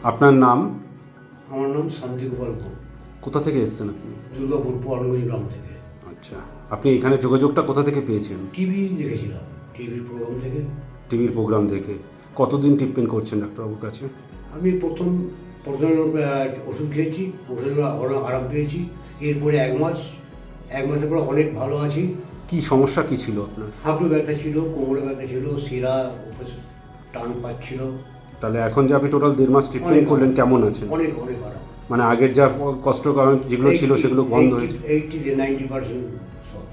আপনার নাম? আমার নাম শান্তি গোপাল ভোগ, কোথা থেকে এসেছেন আপনি? দুর্গাপুর পরানগঞ্জ গ্রাম থেকে। আচ্ছা, আপনি এখানে যোগাযোগটা কোথা থেকে পেয়েছেন? টিভি দেখেছিলাম, টিভির প্রোগ্রাম থেকে। টিভির প্রোগ্রাম দেখে। কতদিন ট্রিটমেন্ট করছেন ডাক্তারবাবুর কাছে? আমি প্রথমে ওষুধ খেয়েছি, ওষুধ আরাম পেয়েছি। এরপরে এক মাসের পরে অনেক ভালো আছি। কি সমস্যা কি ছিল আপনার? হাঁটু ব্যথা ছিল, কোমরে ব্যথা ছিল, শিরা টান পাচ্ছিল। তাহলে এখন যে আপনি টোটাল 1.5 মাস ট্রিটমেন্ট করলেন, কেমন আছেন? অনেক অনেক আরাম। মানে আগের যা কষ্ট যেগুলো ছিল সেগুলো বন্ধ হয়েছে? 80 থেকে 90% সব।